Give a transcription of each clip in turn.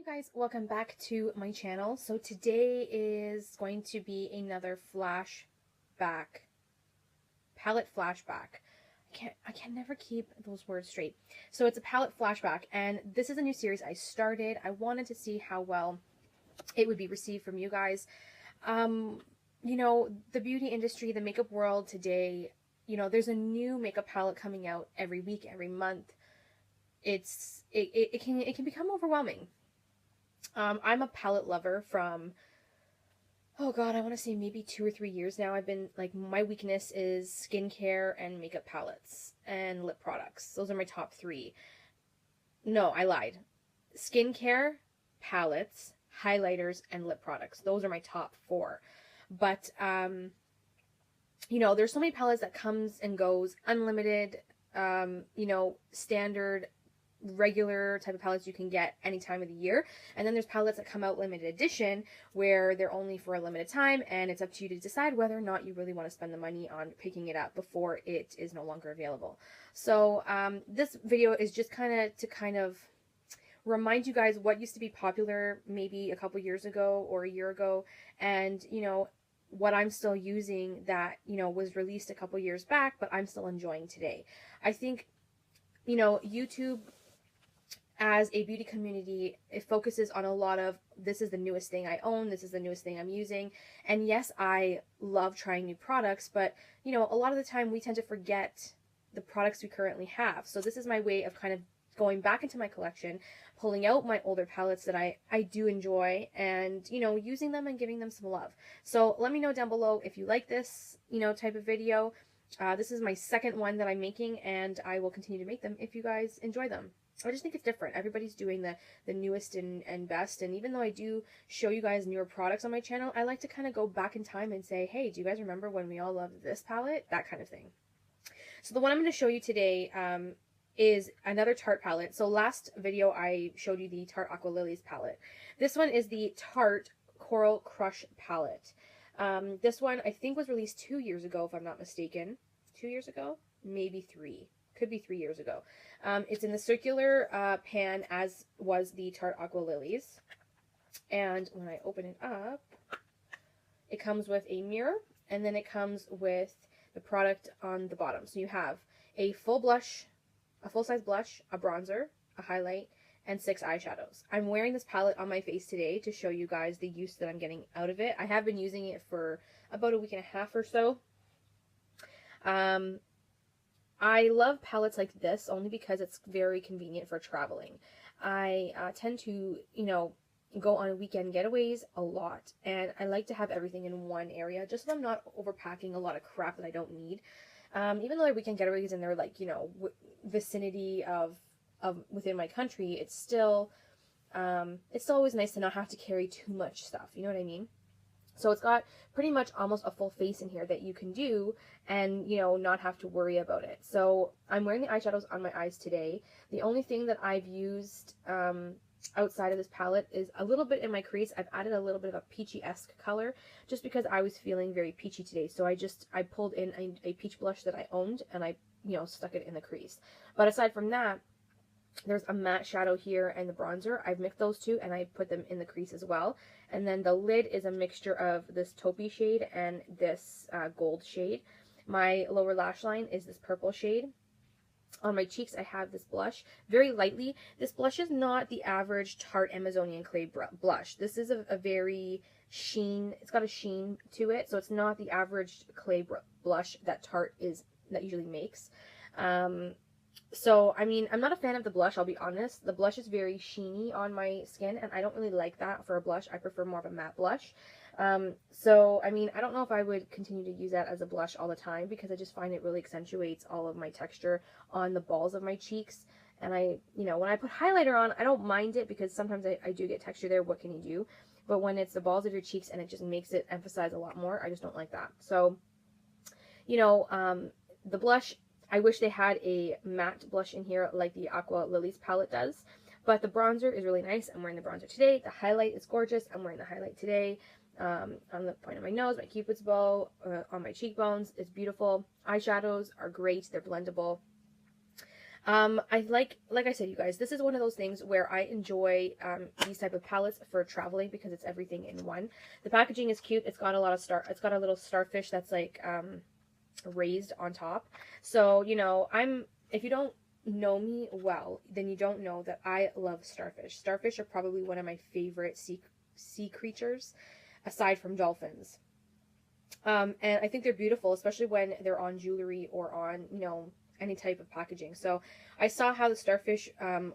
Guys, welcome back to my channel. So today is going to be another palette flashback. I can never keep those words straight. So it's a palette flashback, and this is a new series I started. I wanted to see how well it would be received from you guys. You know, the beauty industry, the makeup world today, you know, there's a new makeup palette coming out every week, every month. It can become overwhelming. I'm a palette lover from, oh God, I want to say maybe 2 or 3 years now. I've been like, my weakness is skincare and makeup palettes and lip products. Those are my top three. No, I lied. Skincare, palettes, highlighters, and lip products. Those are my top four. But, you know, there's so many palettes that comes and goes, unlimited, you know, standard, regular type of palettes you can get any time of the year. And then there's palettes that come out limited edition where they're only for a limited time, and it's up to you to decide whether or not you really want to spend the money on picking it up before it is no longer available. So this video is just kind of remind you guys what used to be popular maybe a couple years ago or a year ago, and you know, what I'm still using that, you know, was released a couple years back but I'm still enjoying today. I think, you know, YouTube as a beauty community, it focuses on a lot of, this is the newest thing I own, this is the newest thing I'm using. And yes, I love trying new products, but you know, a lot of the time we tend to forget the products we currently have. So this is my way of kind of going back into my collection, pulling out my older palettes that I do enjoy, and you know, using them and giving them some love. So let me know down below if you like this, you know, type of video. This is my second one that I'm making, and I will continue to make them if you guys enjoy them. I just think it's different. Everybody's doing the newest and best, and even though I do show you guys newer products on my channel, I like to kind of go back in time and say, hey, do you guys remember when we all loved this palette? That kind of thing. So the one I'm going to show you today is another Tarte palette. So last video I showed you the Tarte Aqua Lilies palette. This one is the Tarte Coral Crush palette. This one I think was released 2 years ago, if I'm not mistaken. 2 years ago? Maybe 3. Could be 3 years ago. It's in the circular pan, as was the Tarte Aqua Lilies. And when I open it up, it comes with a mirror, and then it comes with the product on the bottom. So you have a full blush, a full-size blush, a bronzer, a highlight, and 6 eyeshadows. I'm wearing this palette on my face today to show you guys the use that I'm getting out of it. I have been using it for about a week and a half or so. I love palettes like this only because it's very convenient for traveling. I tend to, you know, go on weekend getaways a lot, and I like to have everything in one area just so I'm not overpacking a lot of crap that I don't need. Even though they're weekend getaways and they're like, you know, vicinity of within my country, it's still always nice to not have to carry too much stuff. You know what I mean? So it's got pretty much almost a full face in here that you can do and, you know, not have to worry about it. So I'm wearing the eyeshadows on my eyes today. The only thing that I've used outside of this palette is a little bit in my crease. I've added a little bit of a peachy-esque color just because I was feeling very peachy today. So I pulled in a peach blush that I owned, and I, you know, stuck it in the crease. But aside from that, there's a matte shadow here and the bronzer. I've mixed those two and I put them in the crease as well. And then the lid is a mixture of this taupey shade and this gold shade. My lower lash line is this purple shade. On my cheeks, I have this blush, very lightly. This blush is not the average Tarte Amazonian Clay blush. This is a very sheen, it's got a sheen to it, so it's not the average clay blush that Tarte usually makes. So, I mean, I'm not a fan of the blush, I'll be honest. The blush is very sheeny on my skin, and I don't really like that for a blush. I prefer more of a matte blush. So, I mean, I don't know if I would continue to use that as a blush all the time because I just find it really accentuates all of my texture on the balls of my cheeks. And you know, when I put highlighter on, I don't mind it because sometimes I do get texture there. What can you do? But when it's the balls of your cheeks and it just makes it emphasize a lot more, I just don't like that. So, you know, the blush, I wish they had a matte blush in here like the Aqua Lilies palette does. But the bronzer is really nice. I'm wearing the bronzer today. The highlight is gorgeous. I'm wearing the highlight today. On the point of my nose, my cupid's bow, on my cheekbones. It's beautiful. Eyeshadows are great. They're blendable. Like I said, you guys, this is one of those things where I enjoy these type of palettes for traveling because it's everything in one. The packaging is cute. It's got a lot of it's got a little starfish that's like raised on top. So, you know, if you don't know me well, then you don't know that I love starfish. Starfish are probably one of my favorite sea creatures, aside from dolphins. And I think they're beautiful, especially when they're on jewelry or on, you know, any type of packaging. So I saw how the starfish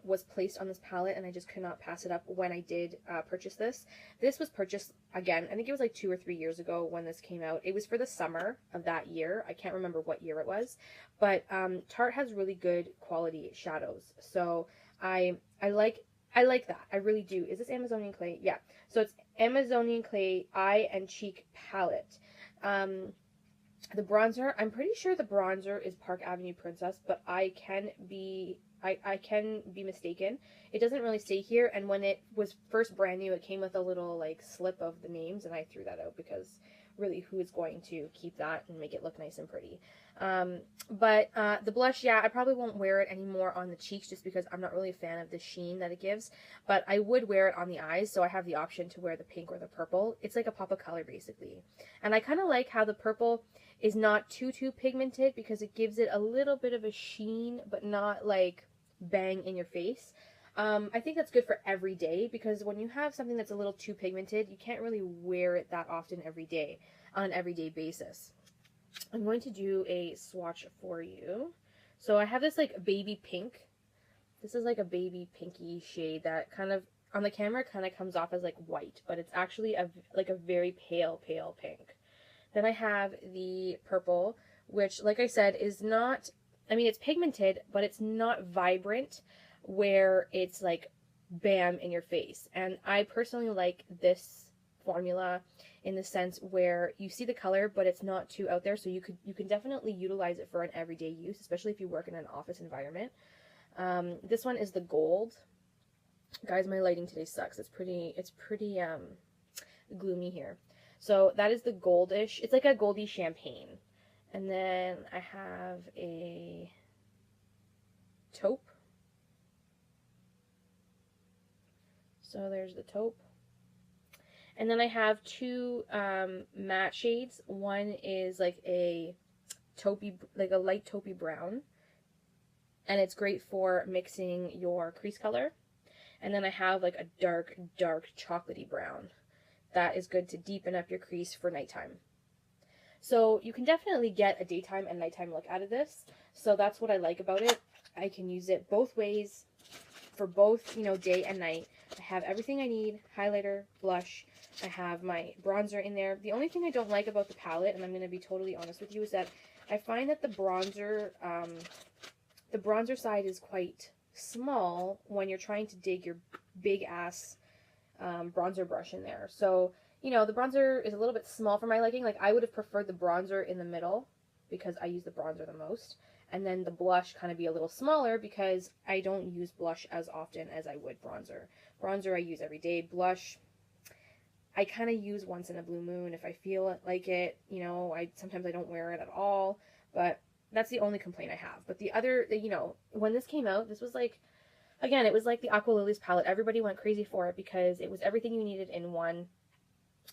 was placed on this palette, and I just could not pass it up when I did purchase this. This was purchased, again, I think it was like 2 or 3 years ago when this came out. It was for the summer of that year. I can't remember what year it was. But Tarte has really good quality shadows. So I like that. I really do. Is this Amazonian Clay? Yeah. So it's Amazonian Clay Eye and Cheek Palette. The bronzer, I'm pretty sure the bronzer is Park Avenue Princess, but I can be mistaken. It doesn't really say here, and when it was first brand new, it came with a little like slip of the names, and I threw that out because really, who is going to keep that and make it look nice and pretty? But the blush, yeah, I probably won't wear it anymore on the cheeks just because I'm not really a fan of the sheen that it gives, but I would wear it on the eyes, so I have the option to wear the pink or the purple. It's like a pop of color, basically. And I kind of like how the purple is not too pigmented because it gives it a little bit of a sheen, but not like bang in your face. I think that's good for every day because when you have something that's a little too pigmented, you can't really wear it that often every day on an everyday basis. I'm going to do a swatch for you. So I have this like baby pink. This is like a baby pinky shade that kind of on the camera kind of comes off as like white, but it's actually like a very pale pink. Then I have the purple, which, like I said, is not, I mean, it's pigmented, but it's not vibrant where it's like bam in your face. And I personally like this formula in the sense where you see the color, but it's not too out there. So you can definitely utilize it for an everyday use, especially if you work in an office environment. This one is the gold. Guys, my lighting today sucks. It's pretty gloomy here. So that is the goldish. It's like a goldy champagne. And then I have a taupe. So there's the taupe. And then I have two matte shades. One is like a taupey, like a light taupey brown. And it's great for mixing your crease color. And then I have like a dark chocolatey brown. That is good to deepen up your crease for nighttime. So you can definitely get a daytime and nighttime look out of this. So that's what I like about it. I can use it both ways for both, you know, day and night. I have everything I need, highlighter, blush. I have my bronzer in there. The only thing I don't like about the palette, and I'm going to be totally honest with you, is that I find that the bronzer side is quite small when you're trying to dig your big ass bronzer brush in there. So, you know, the bronzer is a little bit small for my liking. Like, I would have preferred the bronzer in the middle because I use the bronzer the most. And then the blush kind of be a little smaller because I don't use blush as often as I would bronzer. Bronzer I use every day. Blush, I kind of use once in a blue moon if I feel like it. You know, sometimes I don't wear it at all. But that's the only complaint I have. But the other, you know, when this came out, this was like, again, it was like the Aqua Lilies palette. Everybody went crazy for it because it was everything you needed in one.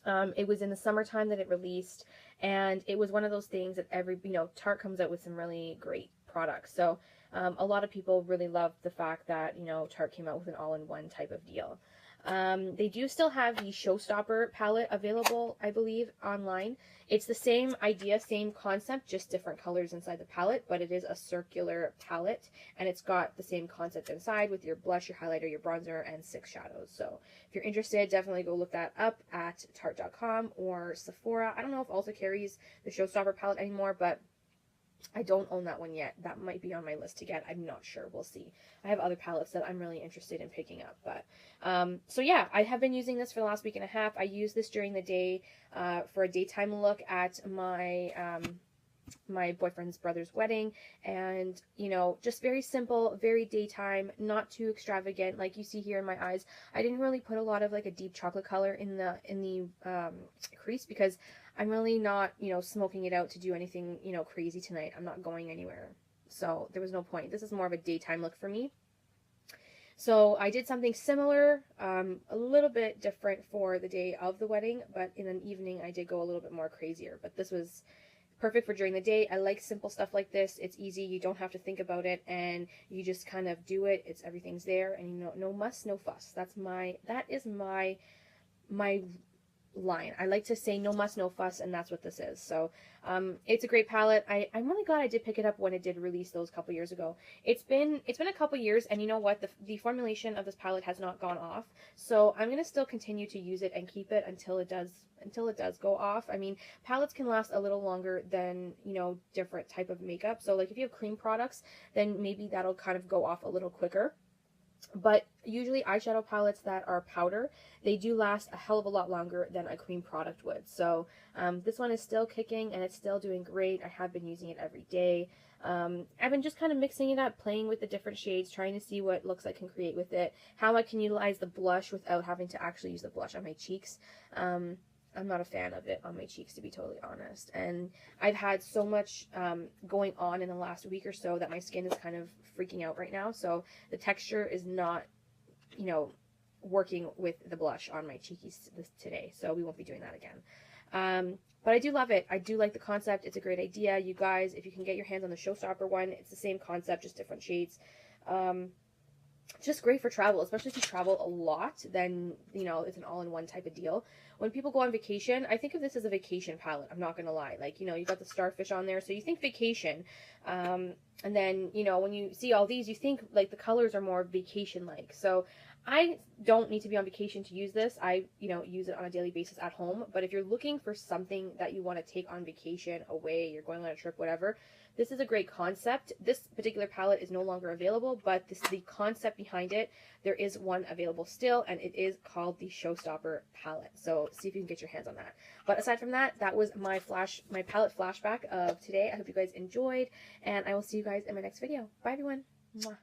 It was in the summertime that it released, and it was one of those things that Tarte comes out with some really great products. So a lot of people really loved the fact that, you know, Tarte came out with an all-in-one type of deal. They do still have the Showstopper palette available, I believe, online. It's the same idea, same concept, just different colors inside the palette, but it is a circular palette, and it's got the same concept inside with your blush, your highlighter, your bronzer, and 6 shadows. So if you're interested, definitely go look that up at Tarte.com or Sephora. I don't know if Ulta carries the Showstopper palette anymore, but I don't own that one yet. That might be on my list to get. I'm not sure. We'll see. I have other palettes that I'm really interested in picking up. But so yeah, I have been using this for the last week and a half. I use this during the day for a daytime look at my my boyfriend's brother's wedding, and you know, just very simple, very daytime, not too extravagant like you see here in my eyes. I didn't really put a lot of like a deep chocolate color in the crease because I'm really not, you know, smoking it out to do anything, you know, crazy tonight. I'm not going anywhere. So there was no point. This is more of a daytime look for me. So I did something similar, a little bit different for the day of the wedding, but in an evening I did go a little bit more crazier. But this was perfect for during the day. I like simple stuff like this. It's easy. You don't have to think about it, and you just kind of do it. Everything's there, and you know, no muss, no fuss. That is my line. I like to say no muss, no fuss, and that's what this is. So it's a great palette. I'm really glad I did pick it up when it did release those couple years ago. It's been a couple years, and you know what? The formulation of this palette has not gone off. So I'm gonna still continue to use it and keep it until it does go off. I mean, palettes can last a little longer than, you know, different type of makeup. So like if you have cream products, then maybe that'll kind of go off a little quicker. But usually eyeshadow palettes that are powder, they do last a hell of a lot longer than a cream product would. So this one is still kicking and it's still doing great. I have been using it every day. I've been just kind of mixing it up, playing with the different shades, trying to see what looks I can create with it, how I can utilize the blush without having to actually use the blush on my cheeks. I'm not a fan of it on my cheeks, to be totally honest. And I've had so much going on in the last week or so that my skin is kind of freaking out right now. So the texture is not, you know, working with the blush on my cheekies today. So we won't be doing that again. But I do love it. I do like the concept. It's a great idea. You guys, if you can get your hands on the Showstopper one, it's the same concept, just different shades. Just great for travel, especially if you travel a lot, then, you know, it's an all-in-one type of deal. When people go on vacation, I think of this as a vacation palette. I'm not going to lie. Like, you know, you got the starfish on there, so you think vacation. And then, you know, when you see all these, you think, like, the colors are more vacation-like. So I don't need to be on vacation to use this. I, you know, use it on a daily basis at home. But if you're looking for something that you want to take on vacation, away, you're going on a trip, whatever, this is a great concept. This particular palette is no longer available, but the concept behind it, there is one available still, and it is called the Showstopper palette. So see if you can get your hands on that. But aside from that, that was my palette flashback of today. I hope you guys enjoyed, and I will see you guys in my next video. Bye, everyone. Mwah.